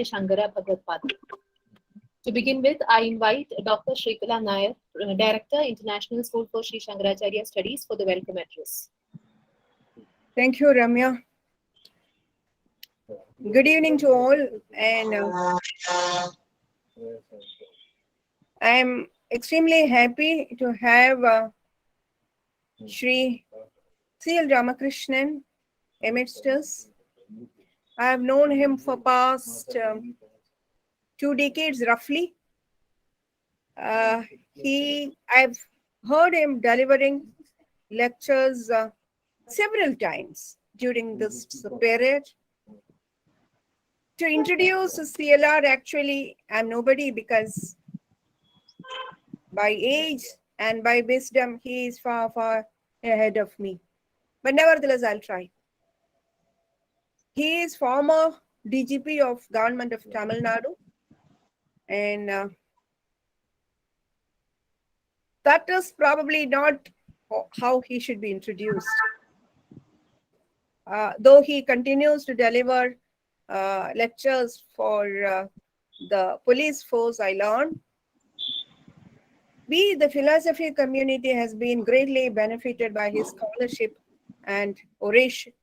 Sankara Bhagavadpada. To begin with, I invite Dr. Shrikala Nair, Director, International School for Sri Shankaracharya Studies, for the welcome address. Thank you, Ramya. Good evening to all, and I am extremely happy to have Sri C.L. Ramakrishnan amidst us. I have known him for past 2 decades roughly. I've heard him delivering lectures several times during this period. To introduce CLR, actually, I'm nobody because by age and by wisdom, he is far, far ahead of me. But nevertheless, I'll try. He is former DGP of Government of Tamil Nadu, and that is probably not how he should be introduced. Though he continues to deliver lectures for the police force, I learned. We, the philosophy community, has been greatly benefited by his scholarship and oration.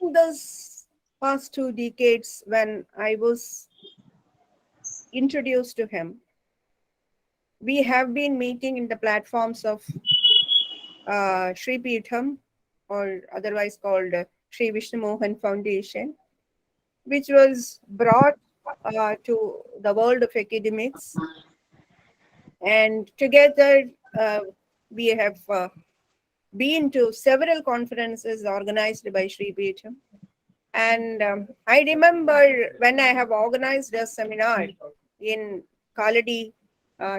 In those past 2 decades, when I was introduced to him, we have been meeting in the platforms of Sri Peetham, or otherwise called Sri Vishnu Mohan Foundation, which was brought to the world of academics. And together, we have been to several conferences organized by Sri Peetham. And I remember when I have organized a seminar in Kaladi,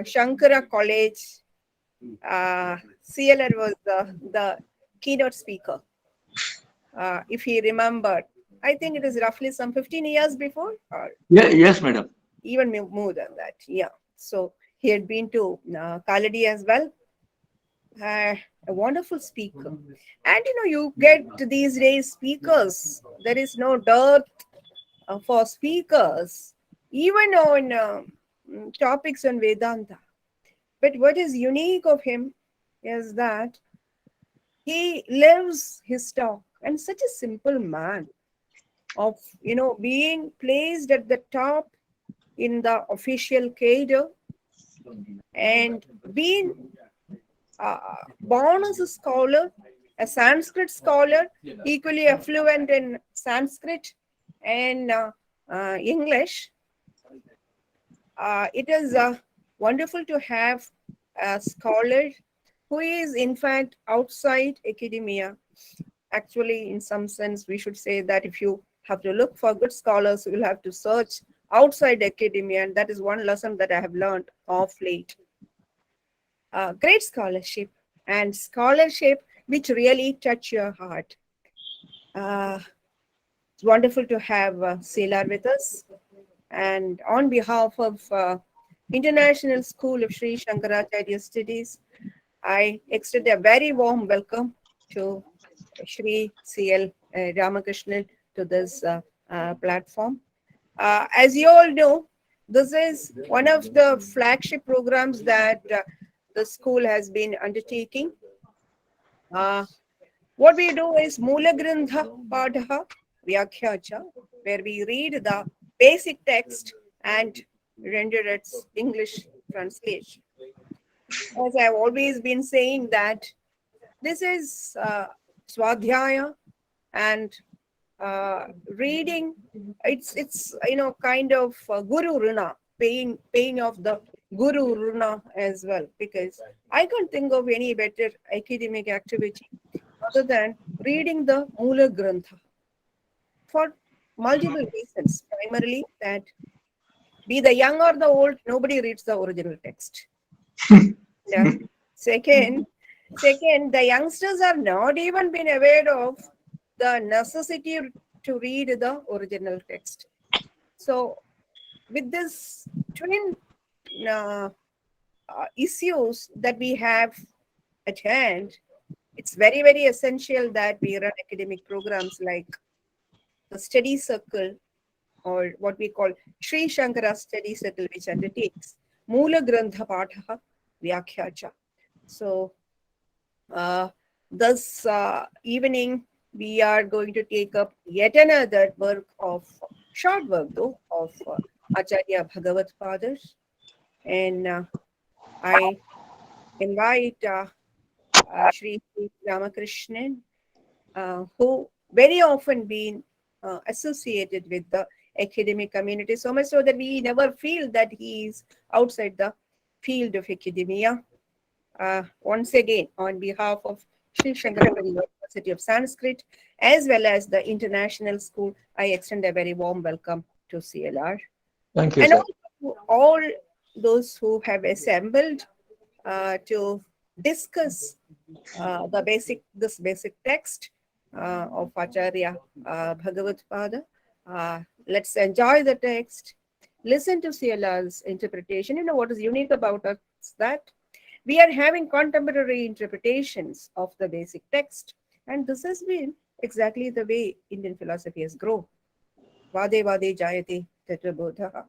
Sankara College, CLR was the keynote speaker. If he remembered, I think it is roughly some 15 years before. Or yes, madam. Even more than that, yeah. So he had been to Kaladi as well. A wonderful speaker. And you get these days speakers. There is no dearth for speakers, even on topics on Vedanta. But what is unique of him is that he lives his talk, and such a simple man of being placed at the top in the official cadre and being born as a scholar, a Sanskrit scholar, equally affluent in Sanskrit and English. It is wonderful to have a scholar who is in fact outside academia. Actually, in some sense, we should say that if you have to look for good scholars, you will have to search outside academia, and that is one lesson that I have learned of late. Great scholarship, and scholarship which really touch your heart. It's wonderful to have Selar with us. And on behalf of International School of Sri Shankaracharya Studies, I extend a very warm welcome to Sri C.L. Ramakrishnan to this platform. As you all know, this is one of the flagship programs that the school has been undertaking. What we do is Mula Grantha Padha Vyakhyacha, where we read the basic text and render its English translation. As I've always been saying that this is Swadhyaya and reading. It's kind of Guru Runa, paying off the Guru Runa as well, because I can't think of any better academic activity other than reading the Mula Grantha for multiple reasons. Primarily that be the young or the old, nobody reads the original text. Yeah. Second, the youngsters have not even been aware of the necessity to read the original text. So, with this twin issues that we have at hand, it's very, very essential that we run academic programs like the study circle, or what we call Sri Sankara study circle, which undertakes Moola Grantha Patha Vyakhyacha. So this evening we are going to take up yet another work of short work though of Acharya Bhagavadpada, and I invite Sri Ramakrishnan, who very often been associated with the academic community, so much so that we never feel that he is outside the field of academia. Once again, on behalf of Sri Shankarapuri University of Sanskrit, as well as the International School, I extend a very warm welcome to CLR. Thank you, and sir. also all those who have assembled to discuss this basic text of Acharya Bhagavadpada. Let's enjoy the text, listen to CLR's interpretation. You know what is unique about us is that we are having contemporary interpretations of the basic text, and this has been exactly the way Indian philosophy has grown. Vade vade jayate tatra bodha.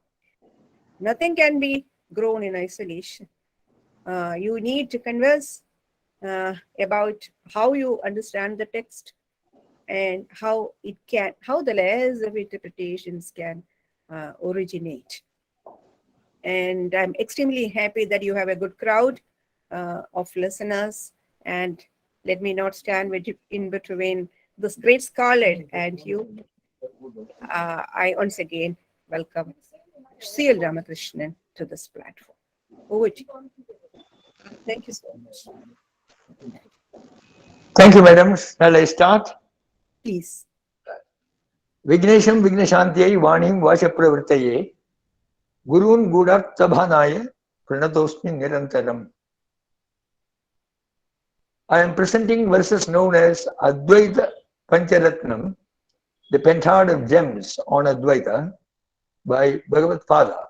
Nothing can be grown in isolation. You need to converse about how you understand the text and how the layers of interpretations can originate. And I'm extremely happy that you have a good crowd of listeners. And let me not stand in between this great scholar and you. I once again welcome C.L. Ramakrishnan to this platform. Over to you. Thank you so much. Thank you, madam. Shall I start? Please. Vignesham Vigneshantiyai Vanim Vashapravrittaye Gurun Gudarthabhanaya Pranatosmi Nirantaram. I am presenting verses known as Advaita Pancharatnam, the pentad of gems on Advaita by Bhagavadpada,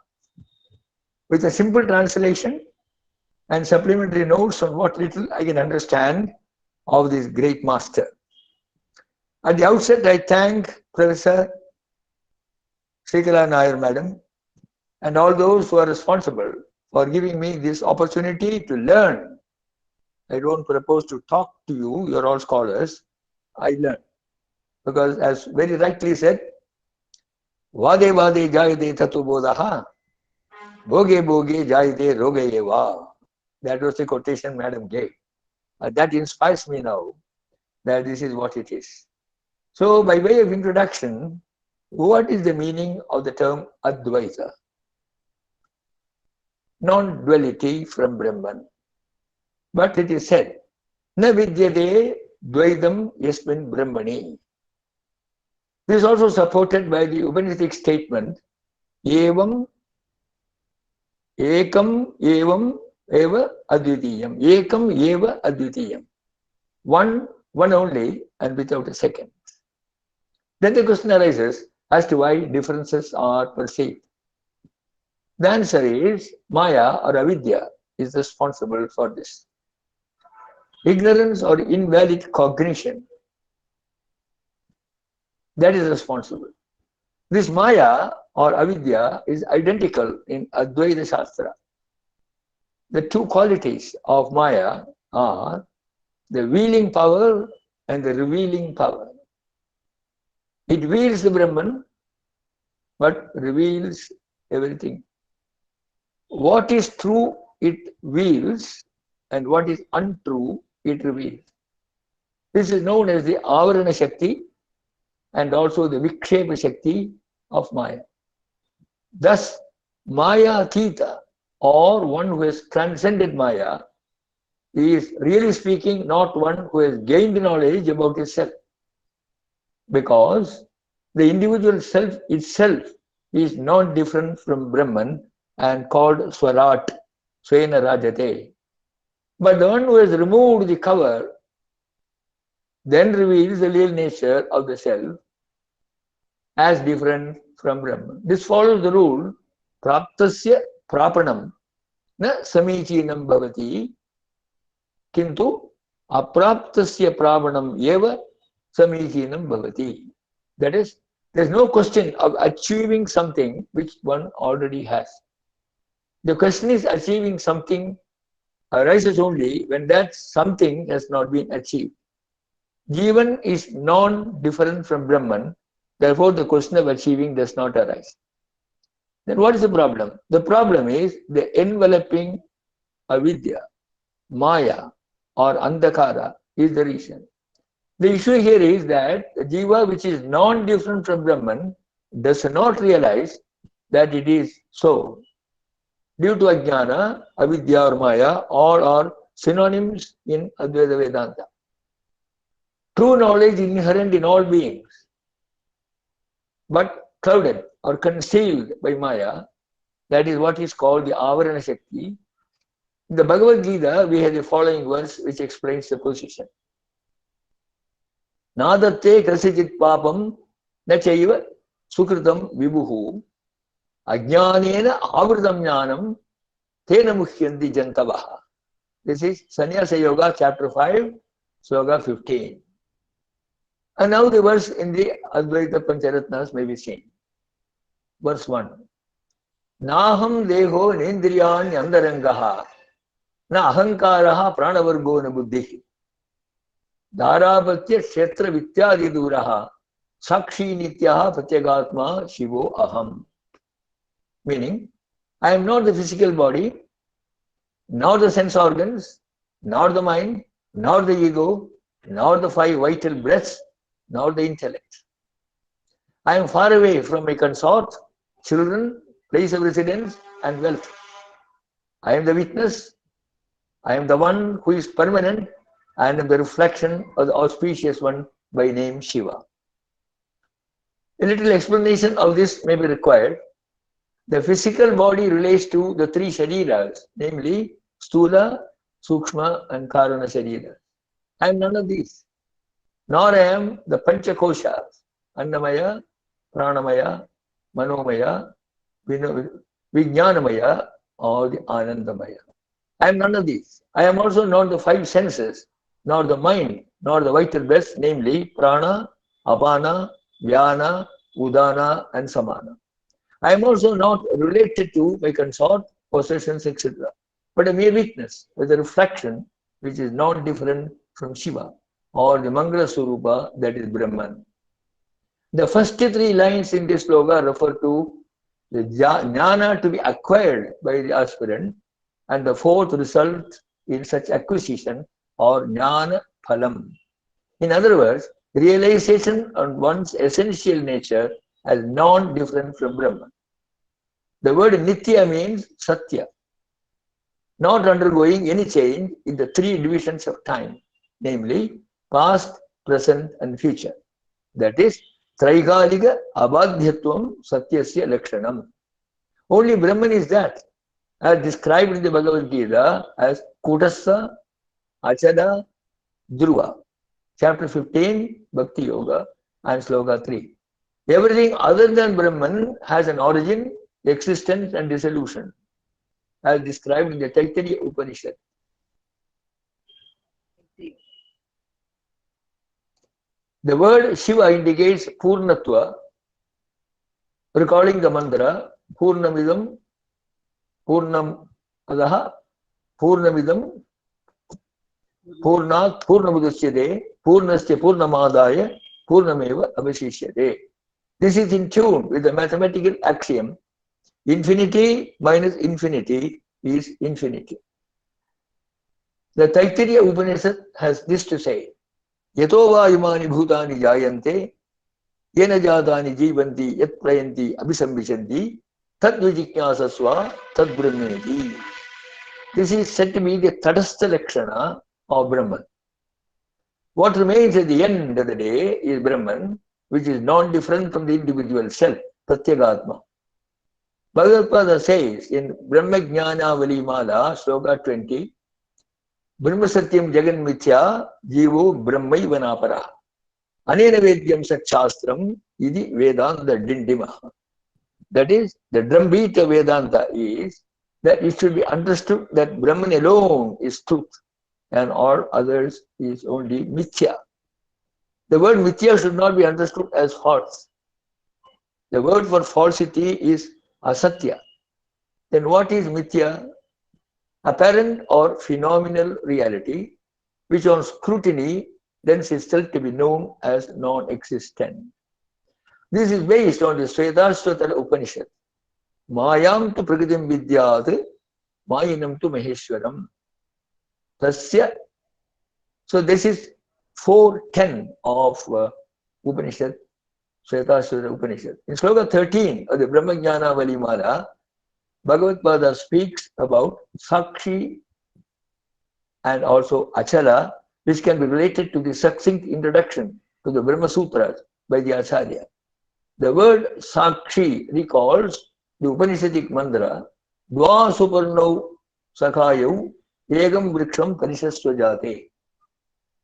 with a simple translation and supplementary notes on what little I can understand of this great master. At the outset, I thank Professor Srikala Nair, madam, and all those who are responsible for giving me this opportunity to learn. I don't propose to talk to you, you're all scholars. I learn. Because as very rightly said, Vade vade jayade tatu bodaha, boge boge jayade roge eva. That was the quotation madam gave. That inspires me now that this is what it is. So by way of introduction, what is the meaning of the term Advaita? Non-duality from Brahman. But it is said, Na vidyate dvaitam yasmin brahmani. This is also supported by the Upanishadic statement, Evam, Ekam, Evam, Eva Advitiyam. Ekam, Eva Advitiyam. One only and without a second. Then the question arises as to why differences are perceived. The answer is Maya or Avidya is responsible for this. Ignorance or invalid cognition, that is responsible. This Maya or Avidya is identical in Advaita Shastra. The two qualities of Maya are the wheeling power and the revealing power. It wields the Brahman, but reveals everything. What is true, it wields, and what is untrue, it reveals. This is known as the Avarana Shakti and also the Vikshepa Shakti of Maya. Thus, Maya Atita, or one who has transcended Maya, is really speaking not one who has gained knowledge about himself, because the individual self itself is not different from Brahman and called Swarat, Swena Rajate. But the one who has removed the cover then reveals the real nature of the self as different from Brahman. This follows the rule, Praptasya Prapanam na Samichinam Bhavati Kintu Apraptasya Prapanam Eva Samichinam Bhavati. That is, There's no question of achieving something which one already has. The question is achieving something arises only when that something has not been achieved. Jivan is non-different from Brahman, therefore the question of achieving does not arise. Then what is the problem? The problem is the enveloping avidya, maya or andhakara is the reason. The issue here is that the jiva which is non-different from Brahman does not realize that it is so. Due to ajnana, avidya or maya, all are synonyms in Advaita Vedanta. True knowledge is inherent in all beings, but clouded or concealed by maya. That is what is called the avarana shakti. In the Bhagavad Gita, we have the following verse which explains the position. Nadatte kasijit papam na chaiva sukritam vibhuhu ajnanena avritam jnanam tena muhyanti jantavaha. This is Sannyasa Yoga, chapter 5, sloka 15. And now the verse in the Advaita Pancharatnas may be seen. Verse 1. Naham deho nendriyani andarangaha na ahankaraha pranavargo na buddhihi Dharapatya kshetra vityadi duraha sakshi nityaha pratyagatma shivo aham. Meaning, I am not the physical body, nor the sense organs, nor the mind, nor the ego, nor the 5 vital breaths, nor the intellect. I am far away from my consort, children, place of residence, and wealth. I am the witness. I am the one who is permanent and am the reflection of the auspicious one by name Shiva. A little explanation of this may be required. The physical body relates to the 3 shariras, namely Stula, Sukshma, and Karana Sharira. I am none of these, nor I am the Panchakoshas, Annamaya, Pranamaya, Manomaya, Vijnanamaya, or the Anandamaya. I am none of these. I am also not the 5 senses, nor the mind, nor the vital breaths, namely Prana, Apana, Vyana, Udana, and Samana. I am also not related to my consort, possessions, etc., but a mere witness with a reflection which is not different from Shiva or the Mangala Swarupa, that is Brahman. The first 3 lines in this sloka refer to the jnana to be acquired by the aspirant, and the 4th result in such acquisition or jnana phalam. In other words, realization on one's essential nature as non-different from Brahman. The word nitya means satya, not undergoing any change in the 3 divisions of time, namely past, present, and future. That is, Traikalika abadhyatvam satyasya lakshanam. Only Brahman is that, as described in the Bhagavad Gita as Kutassa, Acharya, Dhruva, chapter 15, Bhakti Yoga, and sloka 3. Everything other than Brahman has an origin, existence, and dissolution, as described in the Taittiriya Upanishad. The word Shiva indicates Purnatva, recalling the mantra Purnamidam, Purnam Adaha, Purnamidam, Purnat, Purnamudachyade, Purnasya Purnamadaya, Purnameva Avashishyade. This is in tune with the mathematical axiom infinity minus infinity is infinity. The Taittiriya Upanishad has this to say: Yato va imani bhutani jayante, yena jatani jivanti, yat prayanti, abhisambhishanti, tad vijiknyasasva, tad brahmeti. This is said to be the tadastha lakshana of Brahman. What remains at the end of the day is Brahman, which is non-different from the individual self, Pratyagatma. Bhagavadpada says in Brahma Jnana Vali Mala, sloka 20, Brahma Satyam Jagan Mithya Jivo Brahmai Vanapara. Anena Vedyam Sat Shastram Idi Vedanta Dindima. That is, the drumbeat of Vedanta is that it should be understood that Brahman alone is truth and all others is only Mithya. The word Mithya should not be understood as false. The word for falsity is asatya. Then what is mithya? Apparent or phenomenal reality, which on scrutiny then is still to be known as non-existent. This is based on the Svetashvatara Upanishad. Mayam tu prakritim vidyat, mayinam tu maheshwaram. Tasya. So this is 4.10 of Upanishad, Svetashvatara Upanishad. In sloka 13 of the Brahmajnana Valimala, Bhagavadpada speaks about Sakshi and also Acharya, which can be related to the succinct introduction to the Brahma Sutras by the Acharya. The word Sakshi recalls the Upanishadic mantra, Dva Suparnau Sakhayu Egam Vriksham Kanishasva Jate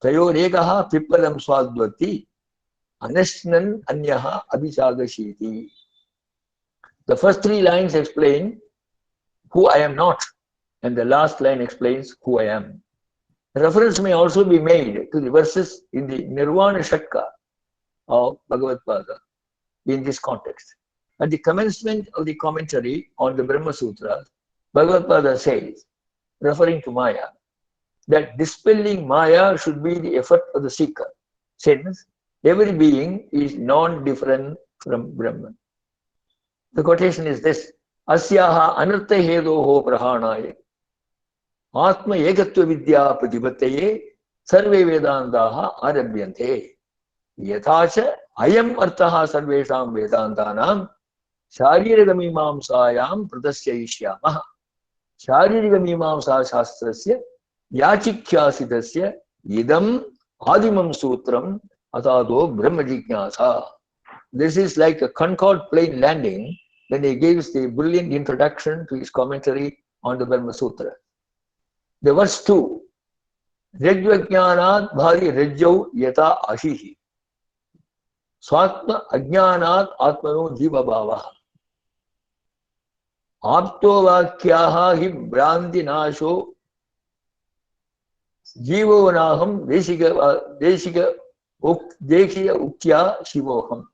Tayor Ekaha Pippalam Swadvati Anashnan Anyaha Abhisagashiti. The first 3 lines explain who I am not, and the last line explains who I am. Reference may also be made to the verses in the Nirvana Shatka of Bhagavadpada in this context. At the commencement of the commentary on the Brahma Sutra, Bhagavadpada says, referring to Maya, that dispelling Maya should be the effort of the seeker, since every being is non-different from Brahman. The quotation is this, Asyaha anartha hedoho prahanaye Atma ekatva vidya pratipataye sarve vedantaha arabhyante yathacha ayam artaha sarvesham vedantanam sharirika mimamsayam pradasyayishyamah sharirika mimamsa shastrasya yachikyasitasya idam adimam sutram atado brahma jignasa. This is like a Concorde plane landing when he gives the brilliant introduction to his commentary on the Brahma Sutra. The verse 2, Rajvajnanat bhari rajyau yata ashihi Swatma ajnanat atmano jiva bhava Apto vakyaha hi brandi nasho jivo naham deshiya uktya shivoham.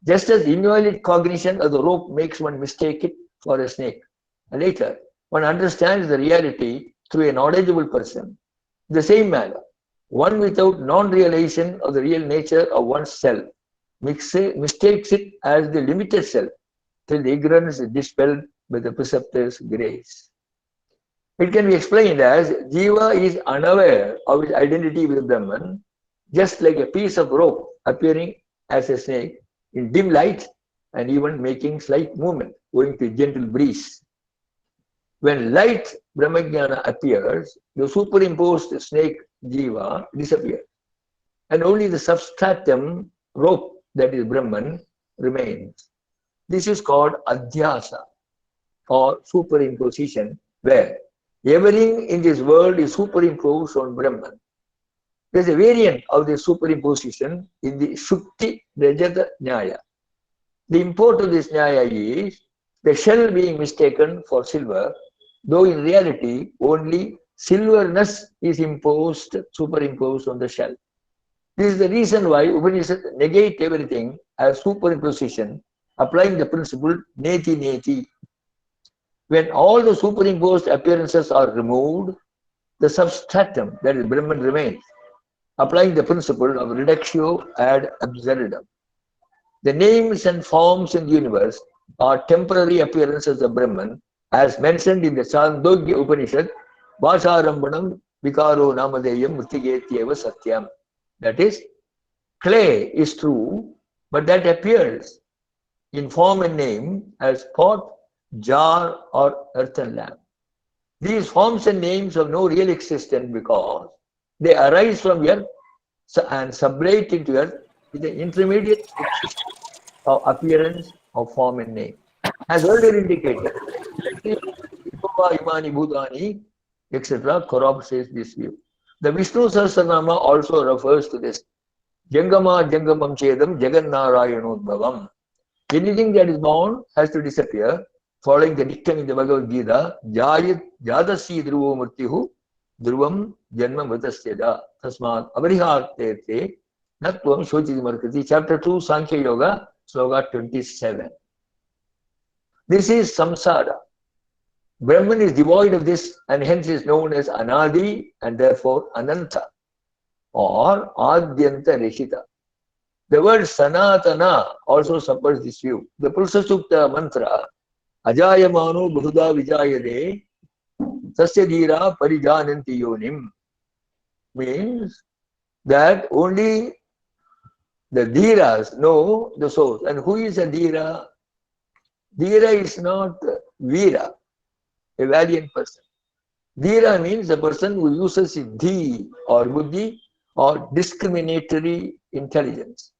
Just as invalid cognition of the rope makes one mistake it for a snake, and later one understands the reality through a knowledgeable person. In the same manner, one without non-realization of the real nature of one's self mistakes it as the limited self till the ignorance is dispelled by the preceptor's grace. It can be explained as Jiva is unaware of his identity with Brahman, just like a piece of rope appearing as a snake in dim light and even making slight movement owing to gentle breeze. When light Brahmajnana appears, the superimposed snake Jiva disappears, and only the substratum rope, that is Brahman, remains. This is called adhyasa or superimposition, where everything in this world is superimposed on Brahman. There is a variant of this superimposition in the Shukti Rajata Nyaya. The import of this Nyaya is the shell being mistaken for silver, though in reality only silverness is superimposed on the shell. This is the reason why Upanishads negate everything as superimposition, applying the principle neti neti. When all the superimposed appearances are removed, the substratum, that is Brahman, remains, applying the principle of reductio ad absurdum. The names and forms in the universe are temporary appearances of Brahman, as mentioned in the Chandogya Upanishad, Vasarambanam Vikaro Namadeyam Mrtigetyeva Satyam. That is, clay is true, but that appears in form and name as pot, jar, or earthen lamp. These forms and names have no real existence because they arise from earth and sublate into earth with the intermediate existence of appearance of form and name. As earlier indicated, Imani Bhutani, etc. corroborates this view. The Vishnu Sahasranama also refers to this. Jangama Jangamam Chedam Jagannarayanodbhavam. Anything that is born has to disappear, following the dictum in the Bhagavad Gita, Jadasi Dhruvo Murtihu Dhruvam Janma Mritasyada Tasmat Avariharte Natvam Shochiti Markati. Chapter 2, Sankhya Yoga, sloka 27. This is samsara. Brahman is devoid of this and hence is known as Anadi and therefore Ananta or Adyanta Reshita. The word Sanatana also supports this view. The Purusha Sukta mantra Ajayamano Bahuda Vijayade Tasya Dhira Parijananti Yonim means that only the Dhiras know the source. And who is a Dhira? Dhira is not Veera, a valiant person. Dhira means a person who uses dhi or buddhi or discriminatory intelligence.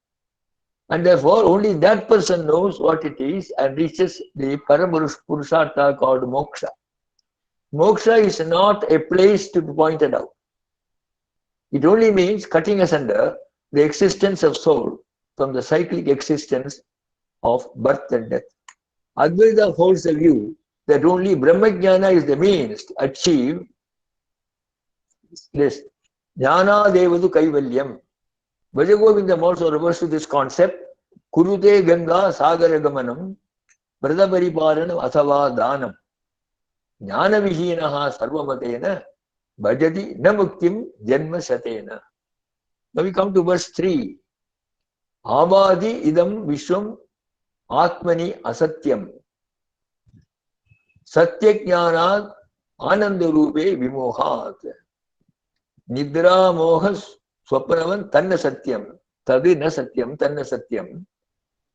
And therefore, only that person knows what it is and reaches the Paramurushartha called moksha. Moksha is not a place to be pointed out. It only means cutting asunder the existence of soul from the cyclic existence of birth and death. Advaita holds the view that only Brahmajnana is the means to achieve this. Jnana devadu kaivalyam. Bhajagovindam also refers to this concept. Kurute Ganga Sagara Gamanam Brada Pariparanam Athava Dhanam Jnana Vihinaha Sarvamatena Bhajati Namuktim Janma Satena. Now we come to verse 3. Abadi idam vishwam atmani asatyam satyajnanat anandarupe vimohat nidra mohas swapanavan tanna satyam tadi na satyam tanna satyam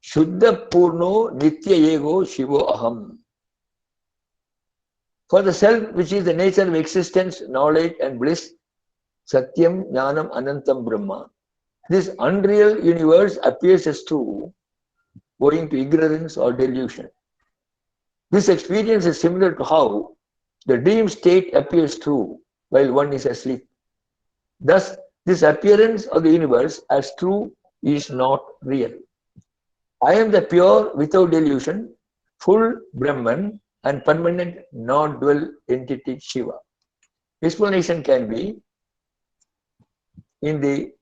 shuddha purno nitya ego shivo aham. For the self, which is the nature of existence, knowledge and bliss, Satyam, Jnanam, Anantam, Brahma. This unreal universe appears as true owing to ignorance or delusion. This experience is similar to how the dream state appears true while one is asleep. Thus, this appearance of the universe as true is not real. I am the pure, without delusion, full Brahman and permanent non-dual entity Shiva. Explanation can be in the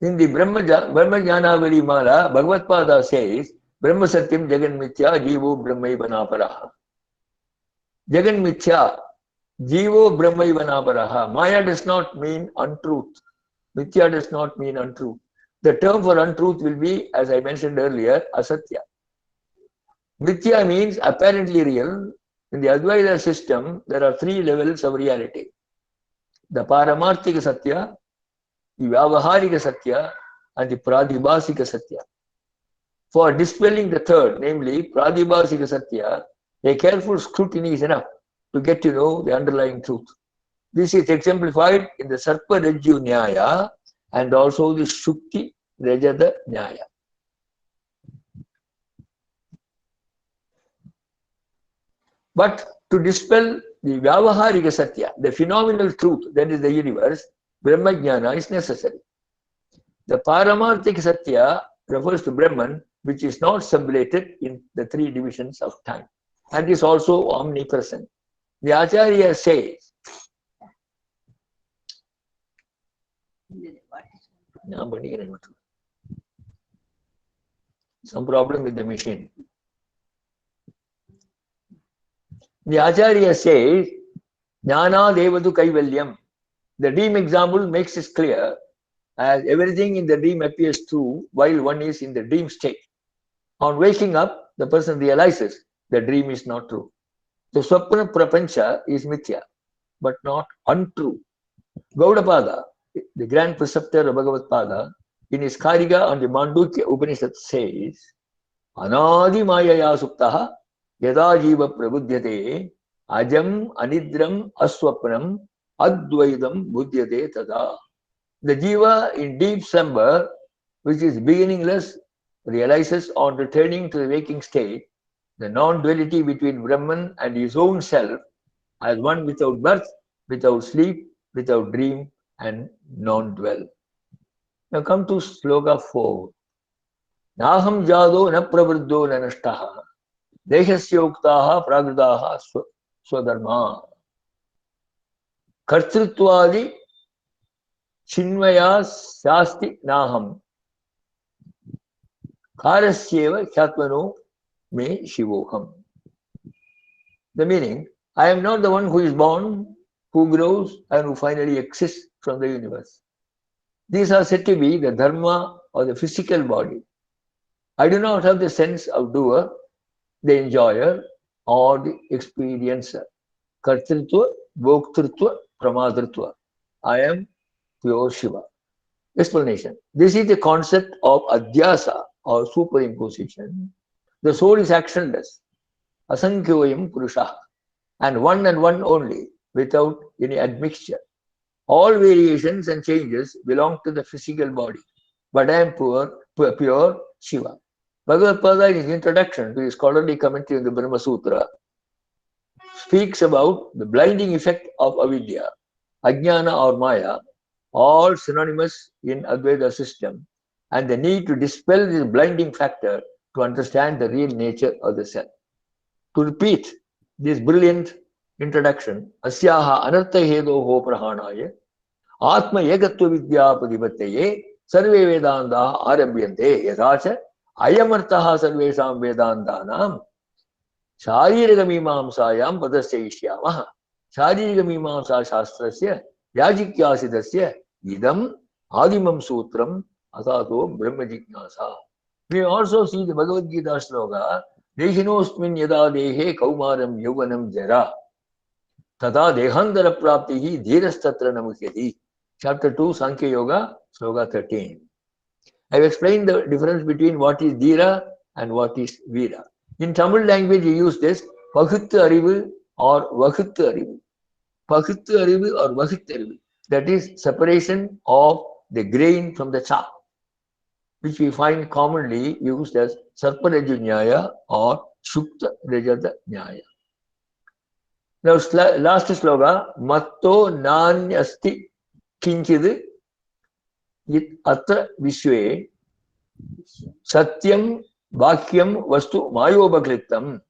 Brahma Jnanavali Mala, Bhagavadpada says, Brahma Satyam Jagan Mithya Jivo Brahmaiva Naparaha. Jagan Mithya Jivo Brahmaiva Naparaha. Maya does not mean untruth. Mithya does not mean untruth. The term for untruth will be, as I mentioned earlier, asatya. Mithya means apparently real. In the Advaita system, there are three levels of reality. The Paramarthika Satya, the Vyavaharika Satya, and the Pradibhasika Satya. For dispelling the third, namely Pradibhasika Satya, a careful scrutiny is enough to get to know the underlying truth. This is exemplified in the Sarpa Rajju Nyaya and also the Shukti Rajada Nyaya. But to dispel the Vyavaharika Satya, the phenomenal truth that is the universe, Brahmajnana is necessary. The Paramarthika Satya refers to Brahman, which is not sublated in the three divisions of time and is also omnipresent. The Acharya says, some problem with the machine. The Acharya says, Jnana devadu kaivalyam. The dream example makes it clear as everything in the dream appears true while one is in the dream state. On waking up, the person realizes the dream is not true. The Swapna Prapancha is mithya, but not untrue. Gaudapada, the grand preceptor of Bhagavadpada, in his Karika on the Mandukya Upanishad says, Anadi Mayaya Suptaha Yada Jiva Prabudyate Ajam Anidram Aswapnam Advaidam Buddhyate Tada. The Jiva in deep slumber, which is beginningless, realizes on returning to the waking state the non-duality between Brahman and his own self as one without birth, without sleep, without dream, and non-dwell. Now come to Sloka 4. Naham jado na pravruddho na nashtaha dehasya uktaha pragradaha swadharma kartritvadi chinmaya sasti naham Karasyeva Khyatmano me Shivoham. The meaning, I am not the one who is born, who grows, and who finally exists from the universe. These are said to be the dharma or the physical body. I do not have the sense of doer, the enjoyer, or the experiencer. Kartritva, Bhoktrutva, Pramadritva. I am pure Shiva. Explanation. This is the concept of adhyasa or superimposition. The soul is actionless. Asankyoyam Purusha. And one only, without any admixture. All variations and changes belong to the physical body. But I am pure Shiva. Bhagavadpada, in his introduction to his scholarly commentary on the Brahma Sutra, speaks about the blinding effect of avidya, ajnana or maya, all synonymous in Advaita system, and the need to dispel this blinding factor to understand the real nature of the self. To repeat this brilliant introduction, asyaha anartha hedoho prahanaya atma egatva vidya padivateye sarve vedanta arabhyante yathacha ayamartaha sarvesham vedantanam शारीरिक मीमांसायां पदस्यैष्यामः शारीरिक मीमांसा शास्त्रस्य याजिक्यासिदस्य idam adimam sutram asato brahma jignasa. We also see the Bhagavad Gita sloka Dehinosmin yada dehe kaumaram yauvanam jara tata dehantara praptihi dhirastatra namuhyati. Chapter 2, Sankhya Yoga, sloka 13. I have explained the difference between what is dhira and what is vira. In Tamil language, you use this Pahuttu Arivu or Vahuttu Arivu. Pahuttu Arivu or Vahuttu Arivu. That is separation of the grain from the chaff, which we find commonly used as Sarparaju Nyaya or Shukta Rajata Nyaya. Now, last sloka, Matto Nanyasti Kinchid Yit Atra Vishwe Satyam Vakyam Vastu Mayobhaklittam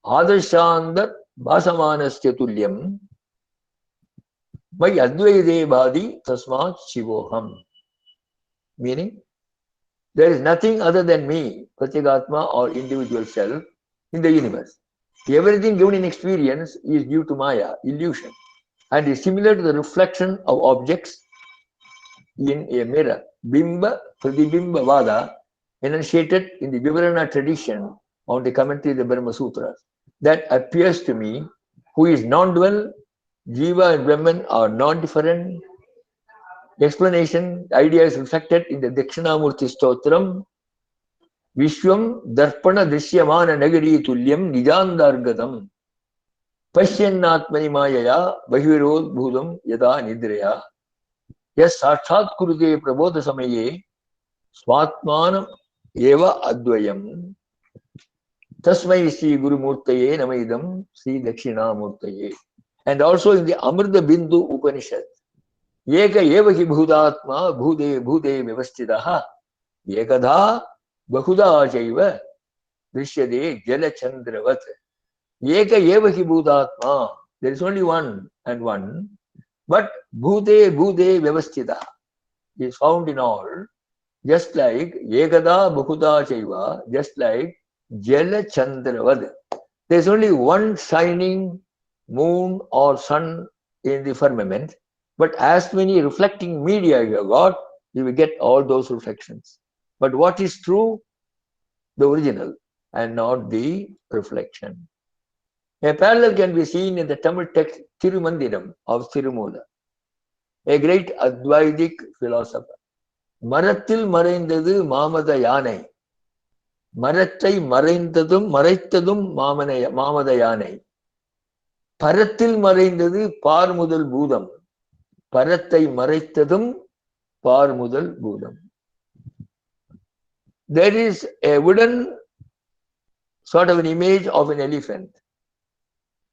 Adashandar Vasamanasya Tulyam Vai Advaide Bhadi Tasmat Shivoham. Meaning, there is nothing other than me, Pratyagatma or individual self, in the universe. Everything given in experience is due to Maya, illusion, and is similar to the reflection of objects in a mirror. Bimba Pradibimba Vada, enunciated in the Vivarana tradition on the commentary of the Brahma Sutras, that appears to me, who is non-dual, Jiva and Brahman are non-different. The explanation, the idea is reflected in the Dakshinamurti Stotram, Vishwam Darpana Drishyamana Nagari Tulyam Nijandargatam Pashyannatmani Mayaya Bahirod Bhudam Yada Nidreya Yes Sakshat Kurute Prabodha Samaye Swatmanam Eva Advayam Tasmai Sri Guru Murtaye Namaidam Sri Dakshinamurtaye. And also in the Amrita Bindu Upanishad, Eka Eva Hi Bhudatma Bhude Bhude Vyavasthidaha Ekadha Bahuda Jaiva Drishyade Jalachandravat. Eka Eva Hi Bhudatma. There is only one and one, but Bhude Bhude Vyavasthidaha is found in all, just like Ekada Bahuda Jaiva, just like Jalachandravad. There is only one shining moon or sun in the firmament, but as many reflecting media you have got, you will get all those reflections. But what is true? The original and not the reflection. A parallel can be seen in the Tamil text Tirumandiram of Tirumula, a great Advaitic philosopher. Marathil maraindadu mamada yanai. Marathai maraithadum mamada yanai. Parathil maraindadu parmudal பூதம் பரத்தை மறைத்ததும் பார்முதல் பூதம். There is a wooden sort of an image of an elephant.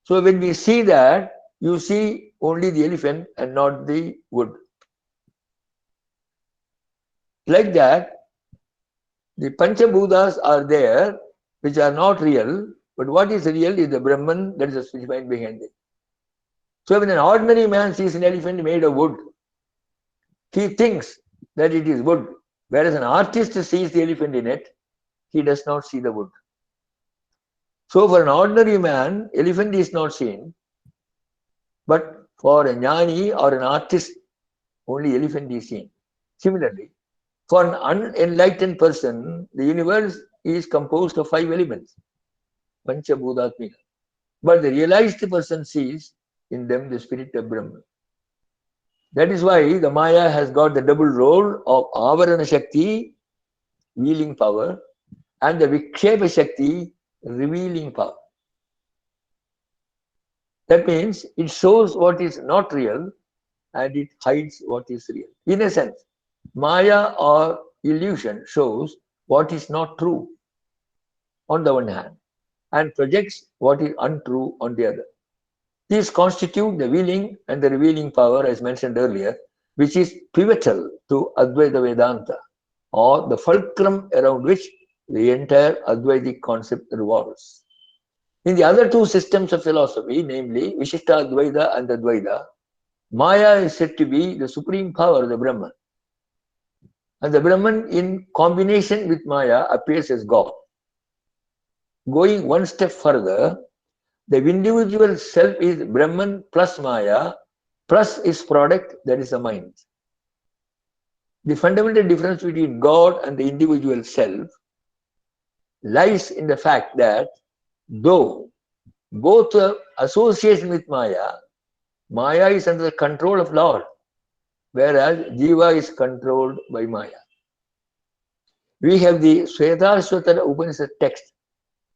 So when we see that, you see only the elephant and not the wood. Like that, the Panchabhutas are there, which are not real, but what is real is the Brahman, that is the spirit mind behind it. So when an ordinary man sees an elephant made of wood, he thinks that it is wood, whereas an artist sees the elephant in it he does not see the wood. So for an ordinary man, elephant is not seen, but for a jnani or an artist, only elephant is seen. Similarly, for an unenlightened person, the universe is composed of 5 elements, Panchabhutatmika. But the realized person sees in them the spirit of Brahman. That is why the Maya has got the double role of Avarana Shakti, wheeling power, and the Vikshepa Shakti, revealing power. That means it shows what is not real and it hides what is real. In a sense, Maya or illusion shows what is not true on the one hand and projects what is untrue on the other. These constitute the wheeling and the revealing power, as mentioned earlier, which is pivotal to Advaita Vedanta, or the fulcrum around which the entire Advaitic concept revolves. In the other two systems of philosophy, namely Vishishta Advaita and Advaita, Maya is said to be the supreme power, the Brahman. And the Brahman, in combination with Maya, appears as God. Going one step further, the individual self is Brahman plus Maya plus its product, that is the mind. The fundamental difference between God and the individual self lies in the fact that though both are association with Maya, Maya is under the control of Lord, whereas Jiva is controlled by Maya. We have the Svetasvatara Upanishad text,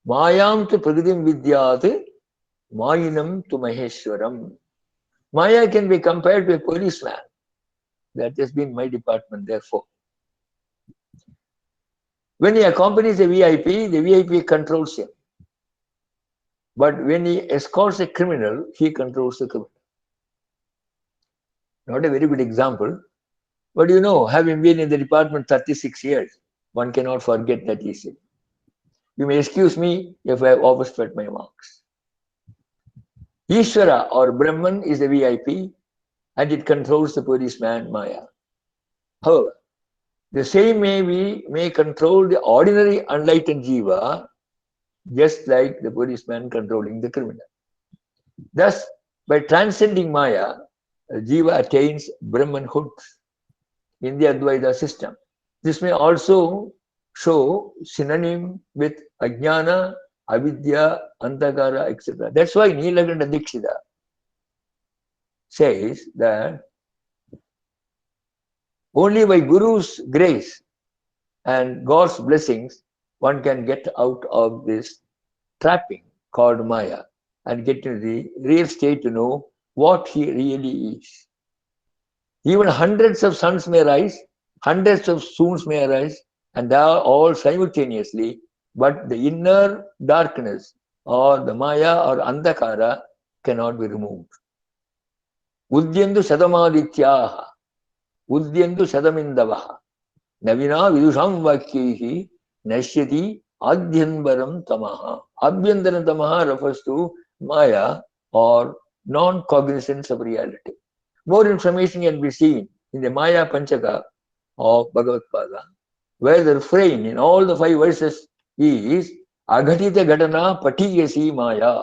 Mayam tu Pragritim Vidyat, Mayinam tu Maheshwaram. Maya can be compared to a policeman. That has been my department, therefore. When he accompanies a VIP, the VIP controls him. But when he escorts a criminal, he controls the criminal. Not a very good example, but you know, having been in the department 36 years, one cannot forget that easily. You may excuse me if I have overspent my marks. Ishvara or Brahman is the VIP and it controls the policeman Maya. However, the same may control the ordinary enlightened Jiva just like the policeman controlling the criminal. Thus, by transcending Maya, Jiva attains Brahmanhood in the Advaita system. This may also show synonym with Ajnana, Avidya, Antakara, etc. That's why Nilakanta Dikshita says that only by Guru's grace and God's blessings one can get out of this trapping called Maya and get into the real state to know what he really is. Even hundreds of suns may rise, hundreds of moons may arise, and they are all simultaneously, but the inner darkness or the Maya or Andhakara cannot be removed. Udyandu Sadamadityaha, Udyandu Sadamindavaha, Navina Vidusham Vakyehi, Nashyati Adhyanbaram Tamaha. Abhyandaram Tamaha refers to Maya or non-cognizance of reality. More information can be seen in the Maya Panchaka of Bhagavadpada, where the refrain in all the 5 verses is Agatita Gatana Patiyasi Maya.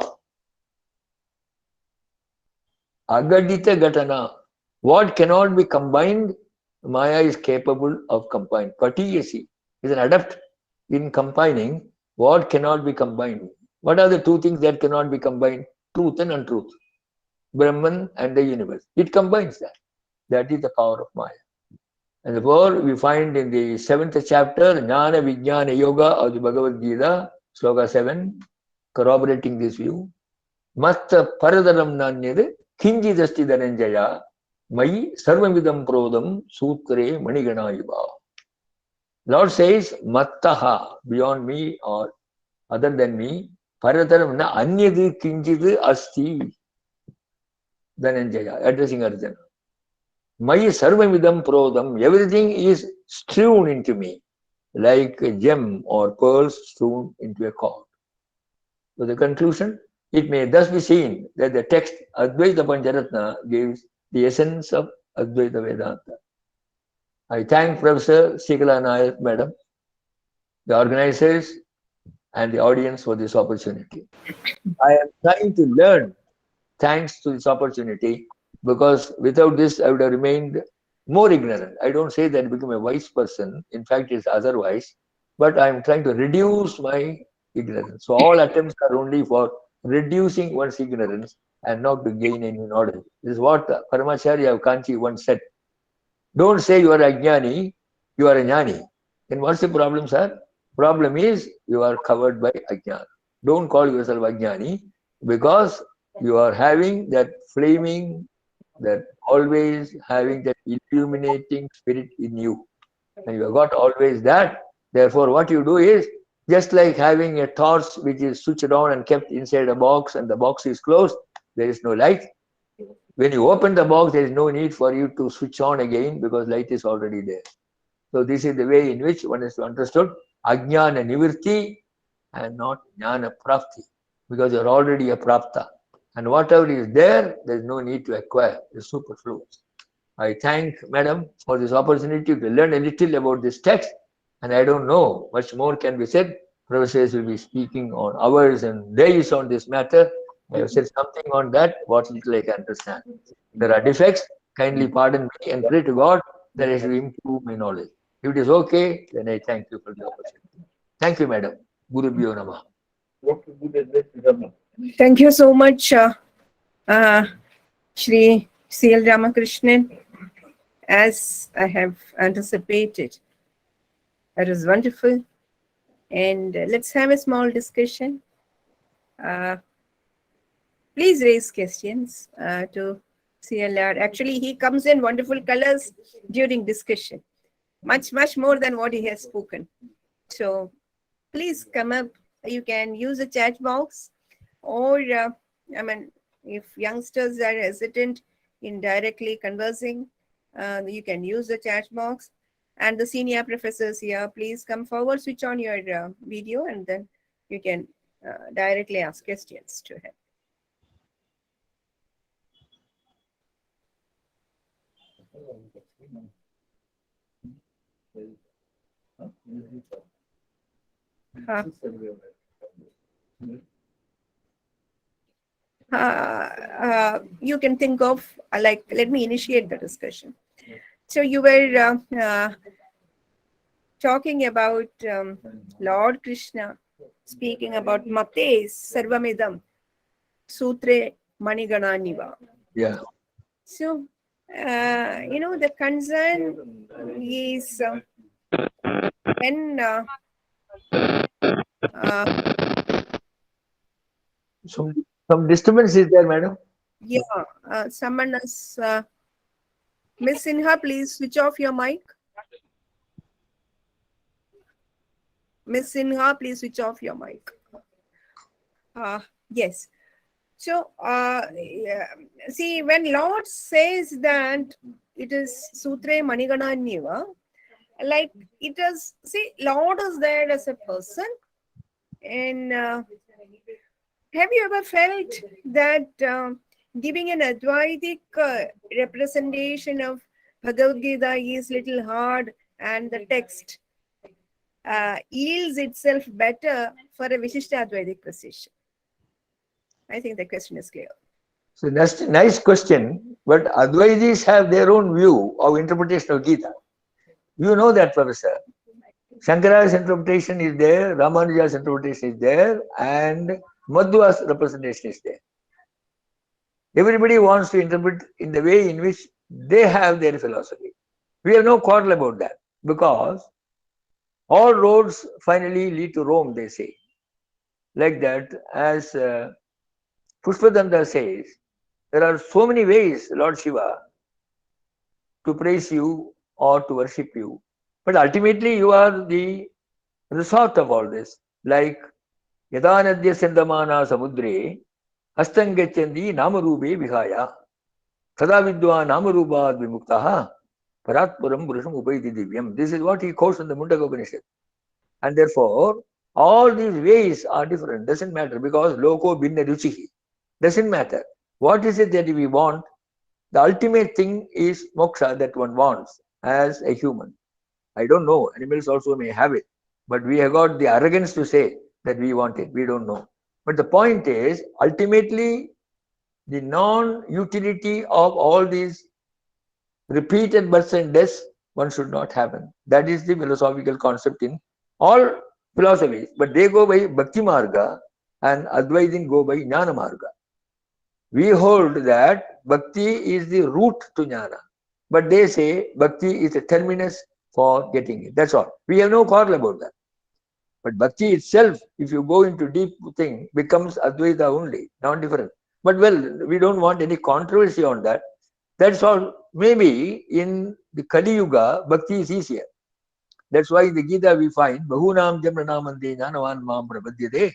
Agadita Gatana. What cannot be combined, Maya is capable of combining. Patiyasi is an adept in combining what cannot be combined. What are the 2 things that cannot be combined? Truth and untruth. Brahman and the universe. It combines that. That is the power of Maya. And therefore, we find in the 7th chapter, Jnana Vijnana Yoga of the Bhagavad Gita, Sloka 7, corroborating this view. Matta Paradaram Nanyad Kinjidasti Dhananjaya Mai Sarvamidam Prodam Sutre Manigana Yuva. Lord says, Mattaha, beyond me or other than me, Paradaram na Anyad Kinjid Asti Dhananjaya, addressing Arjuna. My sarvamidam prodam, everything is strewn into me, like a gem or pearls strewn into a cord. So the conclusion, it may thus be seen that the text Advaita Pancharatnam gives the essence of Advaita Vedanta. I thank Professor Sikala Nayak, Madam, the organizers, and the audience for this opportunity. I am trying to learn thanks to this opportunity, because without this I would have remained more ignorant. I don't say that I become a wise person. In fact, it's otherwise. But I am trying to reduce my ignorance. So all attempts are only for reducing one's ignorance and not to gain any knowledge. This is what Paramacharya of Kanchi once said. Don't say you are a jnani, you are a jnani. Then what's the problem, sir? Problem is you are covered by ajnana. Don't call yourself ajnani, because you are having that flaming, that always having that illuminating spirit in you. And you have got always that. Therefore, what you do is just like having a torch which is switched on and kept inside a box, and the box is closed, there is no light. When you open the box, there is no need for you to switch on again, because light is already there. So this is the way in which one is to understood ajnana nivirti and not jnana prapti, because you are already a prapta. And whatever is there, there is no need to acquire. It is superfluous. I thank Madam for this opportunity to learn a little about this text, and I don't know much more can be said. Professors will be speaking on hours and days on this matter. I have said something on that, what little I can understand. There are defects, kindly pardon me and pray to God that I should improve my knowledge. If it is okay, then I thank you for the opportunity. Thank you, Madam. Guru Bhyo Namah. Thank you so much, Shri C.L. Ramakrishnan. As I have anticipated, that was wonderful. And let's have a small discussion. Please raise questions to CLR. Actually, he comes in wonderful colors during discussion, much more than what he has spoken. So please come up. You can use the chat box, or if youngsters are hesitant in directly conversing, you can use the chat box. And the senior professors here, please come forward, switch on your video, and then you can directly ask questions to him. You can think of, let me initiate the discussion. So you were talking about Lord Krishna speaking about Mate Sarvamidam Sutre Manigananiva. Yeah. So, the concern is when some disturbance is there, Madam? Yeah, someone is Miss Sinha, please switch off your mic. Miss Sinha, please switch off your mic. Yes. So, see, when Lord says that it is Sutre Manigana Niva, like it is, see, Lord is there as a person. And have you ever felt that giving an Advaitic representation of Bhagavad Gita is little hard, and the text yields itself better for a Vishishta Advaitic position? I think the question is clear. So that's a nice question, but Advaitis have their own view of interpretation of Gita. You know that, Professor. Shankara's interpretation is there, Ramanuja's interpretation is there, and Madhva's representation is there. Everybody wants to interpret in the way in which they have their philosophy. We have no quarrel about that, because all roads finally lead to Rome, they say. Like that, as Pushpadanda says, there are so many ways, Lord Shiva, to praise you or to worship you. But ultimately, you are the result of all this. Like, Yadanadya Sendamana Samudre, Hastangachandi Namarube Vihaya, Tada Vidwa Namarubad Vimuktaha, Paratpuram Purusham Upaiti Divyam. This is what he quotes in the Mundaka Upanishad. And therefore, all these ways are different. Doesn't matter, because Loko Binna Ruchihi. Doesn't matter. What is it that we want? The ultimate thing is moksha that one wants as a human. I don't know. Animals also may have it. But we have got the arrogance to say that we want it. We don't know. But the point is, ultimately, the non-utility of all these repeated births and deaths, one should not happen. That is the philosophical concept in all philosophies. But they go by Bhakti Marga and Advaitin go by Jnana Marga. We hold that Bhakti is the route to Jnana. But they say Bhakti is a terminus for getting it. That's all. We have no quarrel about that. But Bhakti itself, if you go into deep thing, becomes Advaita only, not different. But well, we don't want any controversy on that. That's all. Maybe in the Kali Yuga, Bhakti is easier. That's why in the Gita we find Bahunam Jamranamande Jnanavan Mam Prabhadyade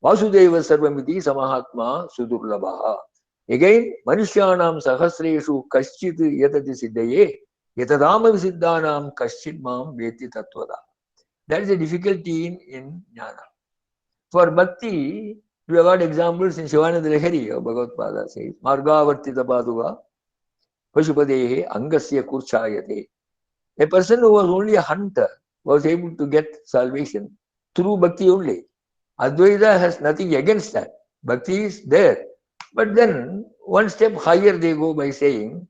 Vasudeva Sarvamiti Samahatma Sudurlabha. Again, Manushyanam Sahasreshu Kaschit Yatati Siddhaye Yatadama Visiddhanam Kaschit Mam Veti Tattvada. That is a difficulty in Jnana. For Bhakti, we have got examples in Shivananda Lahiri of Bhagavadpada says, Margavartita Paduga Pashupadehe Angasya Kurchayate. A person who was only a hunter was able to get salvation through Bhakti only. Advaita has nothing against that. Bhakti is there. But then, one step higher they go by saying,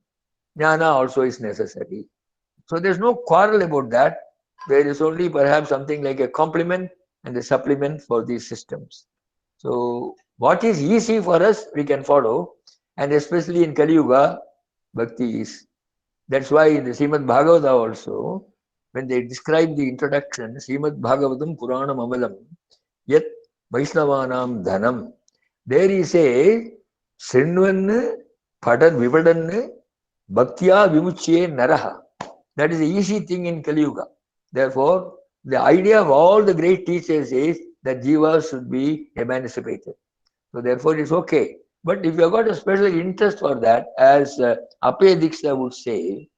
Jnana also is necessary. So there's no quarrel about that. There is only perhaps something like a complement and a supplement for these systems. So what is easy for us, we can follow. And especially in Kali Yuga, Bhakti is. That's why in the Srimad Bhagavata also, when they describe the introduction, Srimad Bhagavatam Puranam Amalam, Yat Vaishnavanam Dhanam, there he says, Srinvan Padan Vivadan Bhaktya Vimuchye Naraha. That is the easy thing in Kali Yuga. Therefore, the idea of all the great teachers is that Jiva should be emancipated. So therefore, it's okay. But if you have got a special interest for that, as Ape Diksha would say,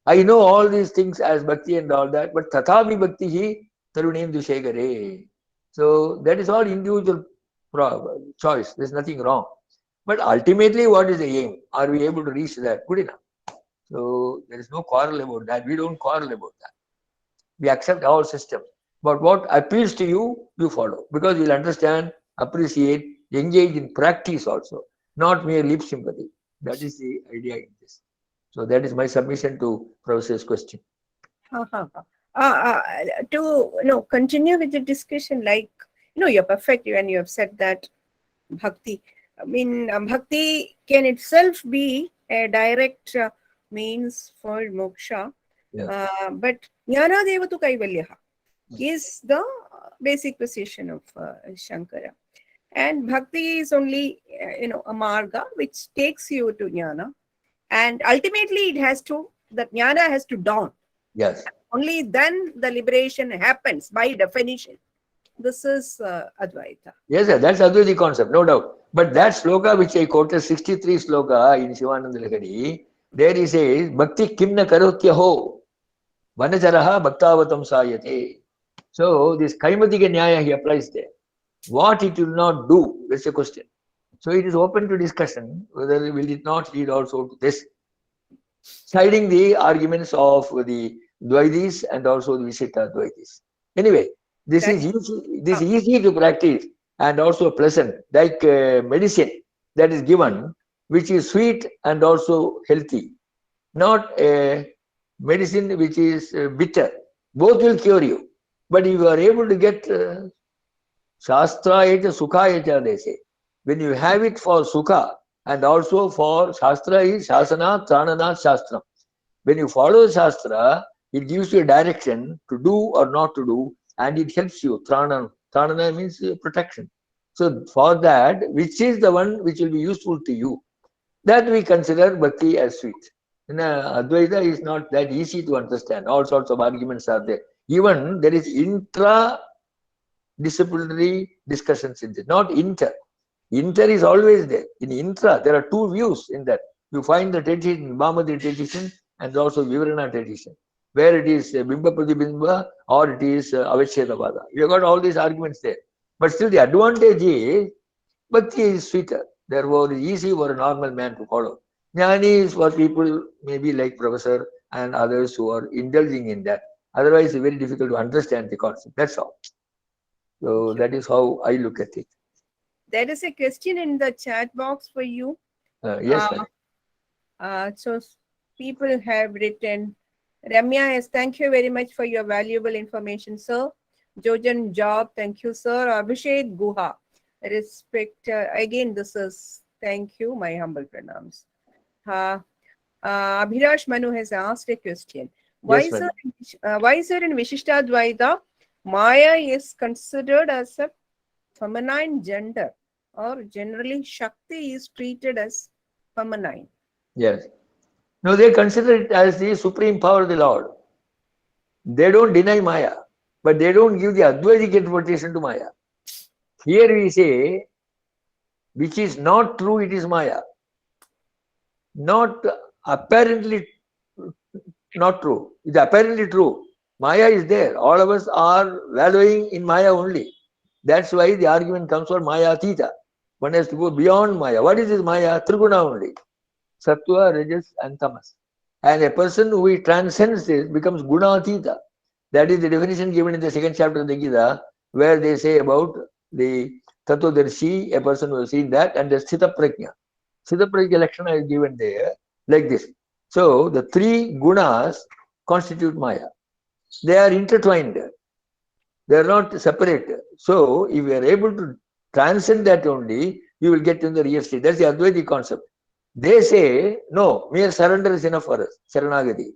I know all these things as Bhakti and all that, but Tathavi Bhakti hi Tarunem Dushegare. So that is all individual choice. There's nothing wrong. But ultimately, what is the aim? Are we able to reach that? Good enough. So there is no quarrel about that. We don't quarrel about that. We accept our system. But what appeals to you, you follow. Because you'll understand, appreciate, engage in practice also. Not mere lip sympathy. That is the idea in this. So that is my submission to Professor's question. To continue with the discussion, like, you're perfect when you have said that Bhakti. I mean, Bhakti can itself be a direct means for moksha. Yeah. But Jnana Devatu Kaivalyaha is the basic position of Sankara. And Bhakti is only, a marga which takes you to Jnana. And ultimately, that Jnana has to dawn. Yes. Only then the liberation happens by definition. This is Advaita. Yes, sir, that's Advaita concept, no doubt. But that sloka which I quoted, 63 sloka in Shivananda Lahiri, there he says, Bhakti kimna karotya ho, vanacharaha bhaktavatam sayate. So this Kaimatika Nyaya he applies there. What it will not do, that's a question. So it is open to discussion whether will it not lead also to this. Citing the arguments of the Dvaitis and also the Visita Dvaitis. Anyway, this is easy to practice and also pleasant, like medicine that is given, which is sweet and also healthy. Not a medicine which is bitter. Both will cure you. But if you are able to get Shastra Sukha, they say. When you have it for Sukha and also for Shastra is Shasana, Tranana, Shastra. When you follow Shastra, it gives you a direction to do or not to do, and it helps you. Tranana means protection. So for that, which is the one which will be useful to you, that we consider Bhakti as sweet. Advaita is not that easy to understand. All sorts of arguments are there. Even there is intra-disciplinary discussions in this, not inter. Inter is always there. In intra, there are two views in that. You find the tradition in Bhamati tradition and also Vivarana tradition, where it is Bimba Pratibimba or it is Avachedavada. You have got all these arguments there. But still the advantage is Bhakti is sweeter. Therefore, it is easy for a normal man to follow. Jnani is for people maybe like Professor and others who are indulging in that. Otherwise, it's very difficult to understand the concept. That's all. So that is how I look at it. There is a question in the chat box for you. Yes, So people have written, Ramya has, thank you very much for your valuable information, sir. Jojan Job, thank you, sir. Abhishek Guha, respect. Again, this is, thank you, my humble pranams. Abhirash Manu has asked a question. Why Yes, is there in Vishishtadvaita, Maya is considered as a feminine gender, or generally Shakti is treated as feminine? yes. No, they consider it as the supreme power of the Lord. They don't deny Maya, but they don't give the Advaitic interpretation to Maya. Here we say, which is not true, it is Maya. Not apparently not true. It's apparently true. Maya is there. All of us are wallowing in Maya only. That's why the argument comes for Maya Atita. One has to go beyond Maya. What is this Maya? Triguna only. Sattva, Rajas, and Tamas. And a person who transcends this becomes Guna Atita. That is the definition given in the second chapter of the Gita, where they say about the Tattvadarshi, a person who has seen that, and the Sthita Prajna. Sthita Prajna Lakshana is given there like this. So the three gunas constitute Maya. They are intertwined. They are not separate. So if you are able to transcend that only, you will get in the real state. That's the Advaita concept. They say, no, mere surrender is enough for us. Saranagati.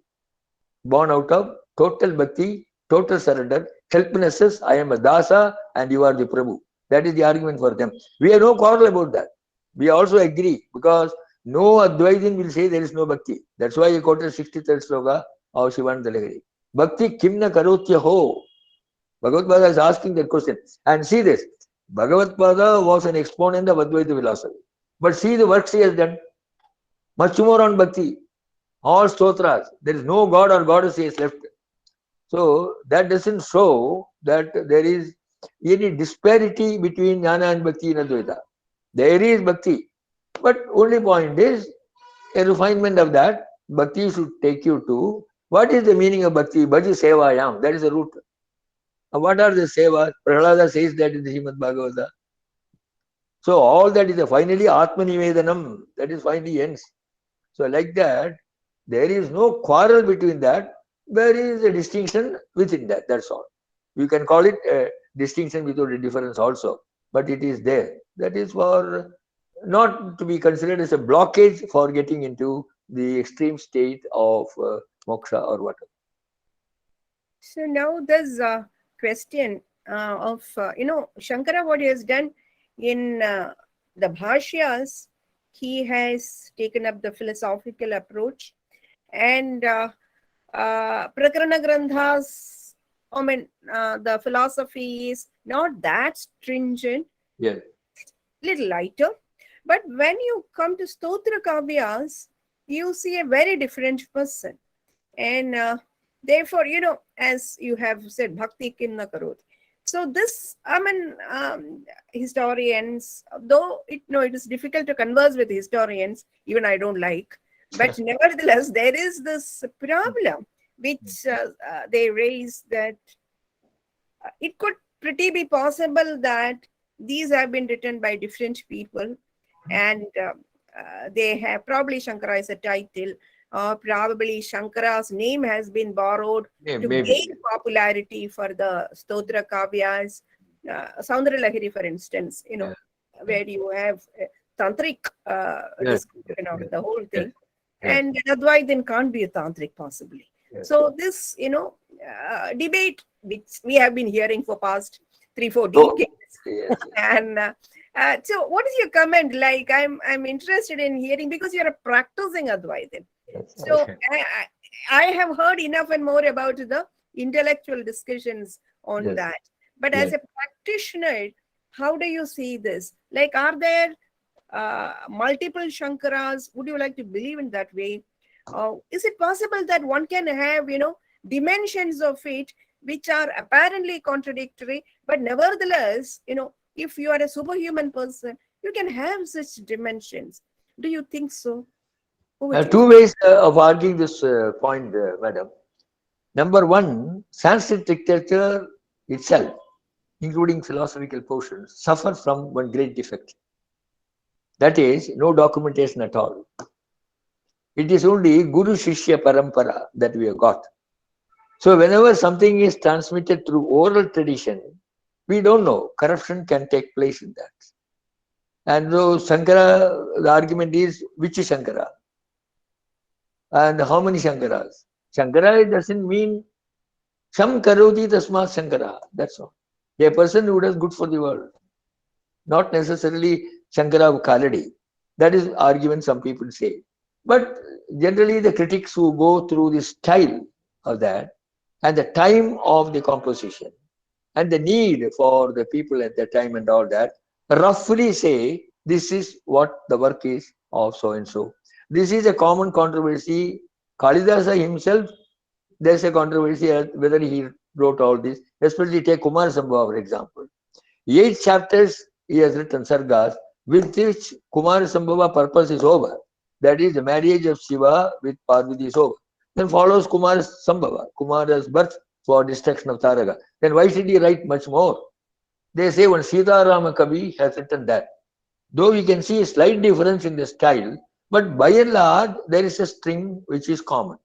Born out of total bhakti, total surrender, helplessness. I am a dasa and you are the Prabhu. That is the argument for them. We have no quarrel about that. We also agree because no Advaitin will say there is no bhakti. That's why he quoted 63rd sloka of Shivananda Lahiri. Bhakti kimna karotya ho. Bhagavadpada is asking that question. And see this. Bhagavadpada was an exponent of Advaita philosophy. But see the works he has done. Much more on bhakti. All stotras. There is no god or goddess he has left. So that doesn't show that there is any disparity between jnana and bhakti in Advaita. There is bhakti. But only point is a refinement of that. Bhakti should take you to what is the meaning of bhakti? Bhaji sevayam. That is the root. What are the sevas? Prahlada says that in the Srimad Bhagavata. So all that is finally Atmanivedanam. That is finally ends. So like that, there is no quarrel between that. There is a distinction within that. That's all. You can call it a distinction without a difference also. But it is there. That is for not to be considered as a blockage for getting into the extreme state of moksha or whatever. So now there's a question of, Shankara, what he has done in the Bhashyas, he has taken up the philosophical approach, and Prakarana Grandhas, the philosophy is not that stringent, Yes. little lighter. But when you come to Stotra Kavyas, you see a very different person. And therefore, as you have said, Bhakti Kimna Karot. So this, historians, though it is difficult to converse with historians, even I don't like, but nevertheless, there is this problem which they raise that it could pretty be possible that these have been written by different people, and they have probably Shankara is a title, or probably Shankara's name has been borrowed to gain popularity for the Stotra Kavyas. Saundara Lahiri, for instance, where you have tantric description of the whole thing. And Advaita can't be a tantric possibly. So this, debate which we have been hearing for past 3-4 decades. And so what is your comment? Like, I'm interested in hearing, because you're a practicing Advaita. So I have heard enough and more about the intellectual discussions on that. But as a practitioner, how do you see this? Like, are there multiple Shankaras? Would you like to believe in that way? Is it possible that one can have, dimensions of it which are apparently contradictory, but nevertheless, if you are a superhuman person, you can have such dimensions. Do you think so? Two ways of arguing this point, madam. Number one, Sanskrit literature itself, including philosophical portions, suffer from one great defect. That is, no documentation at all. It is only Guru Shishya Parampara that we have got. So whenever something is transmitted through oral tradition, we don't know. Corruption can take place in that. And so Sankara, the argument is, which is Sankara? And how many Sankaras? Sankara doesn't mean Sam karoti tasmat Sankara. That's all. A person who does good for the world. Not necessarily Sankara Kaladi. That is argument some people say. But generally the critics who go through the style of that and the time of the composition and the need for the people at that time and all that, roughly say this is what the work is of so and so. This is a common controversy. Kalidasa himself, there's a controversy whether he wrote all this. Especially take Kumar Sambhava, for example. 8 chapters he has written sargas, with which Kumar Sambhava purpose is over. That is, the marriage of Shiva with Parvati is over. Then follows Kumar Sambhava, Kumara's birth for destruction of Taraga. Then why should he write much more? They say one Sita Rama Kavi has written that. Though we can see a slight difference in the style, but by and large, there is a string which is common.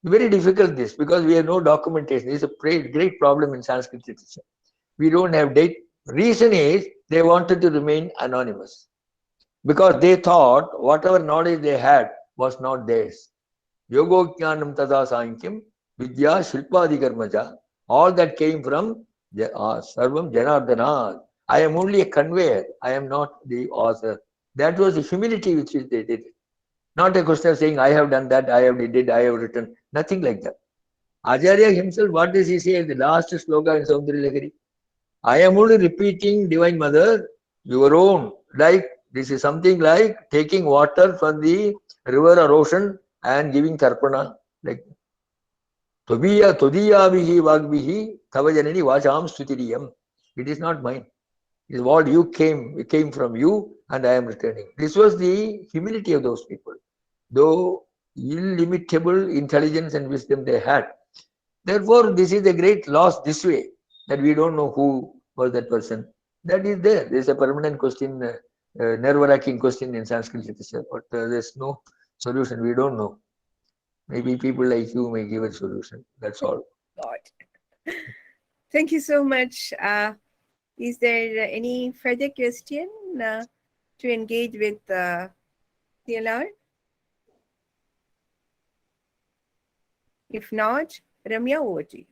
Very difficult this, because we have no documentation. This is a great problem in Sanskrit literature. We don't have date. Reason is they wanted to remain anonymous, because they thought whatever knowledge they had was not theirs. Yogo Jnanam Tada Sankhya Vidya Shilpadi Karmaja, all that came from Sarvam Janardana. I am only a conveyor, I am not the author. That was the humility which they did. Not a question of saying, I have done that, I have written, nothing like that. Acharya himself, what does he say in the last sloka in Saundari? I am only repeating, Divine Mother, your own. Like, this is something like taking water from the river or ocean and giving tarpana. Like, Todiya vihi vagvihi tavajanani vacham stutiriyam. It is not mine. It is what you it came from you, and I am returning. This was the humility of those people. Though illimitable intelligence and wisdom they had. Therefore, this is a great loss this way, that we don't know who was that person. That is there. There is a permanent question, nerve-wracking question in Sanskrit literature, but there's no solution. We don't know. Maybe people like you may give a solution. That's all. God. Thank you so much. Is there any further question to engage with TLR? If not, Ramya, over to you.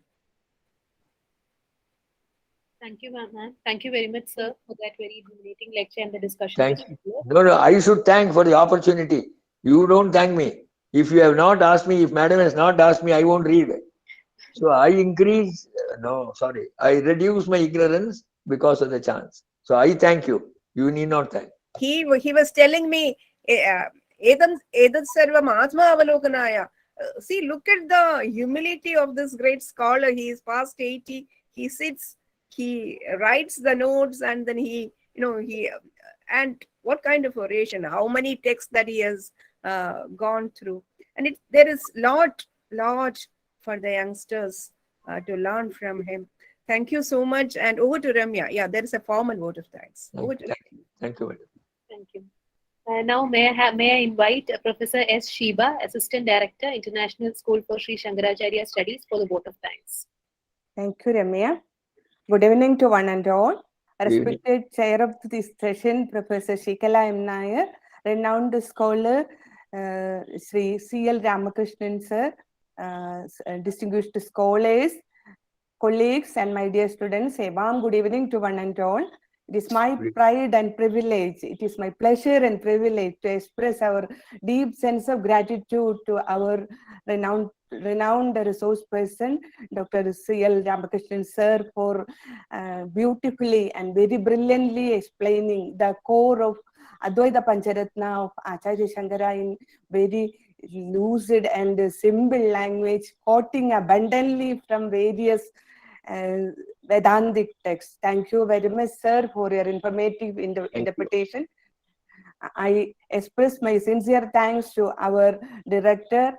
Thank you, ma'am. Thank you very much, sir, for that very illuminating lecture and the discussion. Thank you. No, I should thank for the opportunity. You don't thank me. If you have not asked me, if madam has not asked me, I won't read it. So I increase, I reduce my ignorance because of the chance. So I thank you. You need not thank. He was telling me, Edan Sarvam Atma Avalokanaya. See, look at the humility of this great scholar. He is past 80. He sits, he writes the notes, and then and what kind of oration, how many texts that he has gone through. And there is lot for the youngsters to learn from him. Thank you so much. And over to Ramya. Yeah, there is a formal vote of thanks. Over to Thank you. Thank you. Now, may I invite Professor S. Shiba, Assistant Director, International School for Sri Shankaracharya Studies, for the vote of thanks. Thank you, Ramya. Good evening to one and all. Respected Chair of this session, Professor Shrikala M. Nair, renowned scholar, Sri C.L. Ramakrishnan sir, distinguished scholars, colleagues, and my dear students, a warm good evening to one and all. It is my pride and privilege, it is my pleasure and privilege to express our deep sense of gratitude to our renowned resource person, Dr. C.L. Ramakrishnan sir, for beautifully and very brilliantly explaining the core of Advaita Pancharatnam of Acharya Sankara in very lucid and simple language, quoting abundantly from various Vedantic texts. Thank you very much, sir, for your informative interpretation. I express my sincere thanks to our director,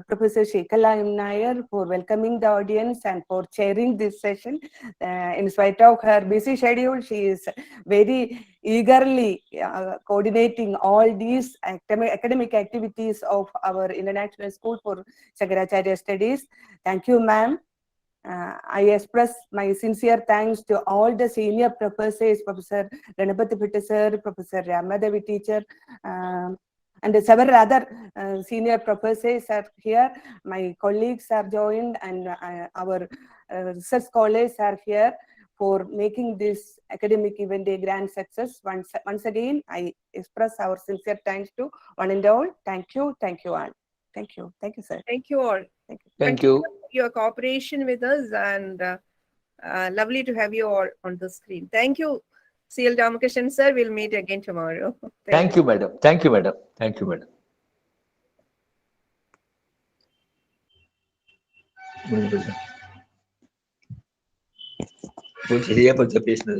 Professor Shikala Nair, for welcoming the audience and for chairing this session. In spite of her busy schedule, she is very eagerly coordinating all these academic activities of our International School for Shankaracharya Studies. Thank you, ma'am. I express my sincere thanks to all the senior professors, Professor Ganapathy sir, Professor Ramadavi teacher, and several other senior professors are here. My colleagues are joined, and our research scholars are here for making this academic event a grand success. Once again, I express our sincere thanks to one and all. Thank you all. Thank you, sir. Thank you all. Thank you. Your cooperation with us, and lovely to have you all on the screen. Thank you, CL Ramakrishnan sir. We'll meet again tomorrow. Thank you, madam. Thank you, madam. Thank you, madam. சரியா பச்சை பேசினது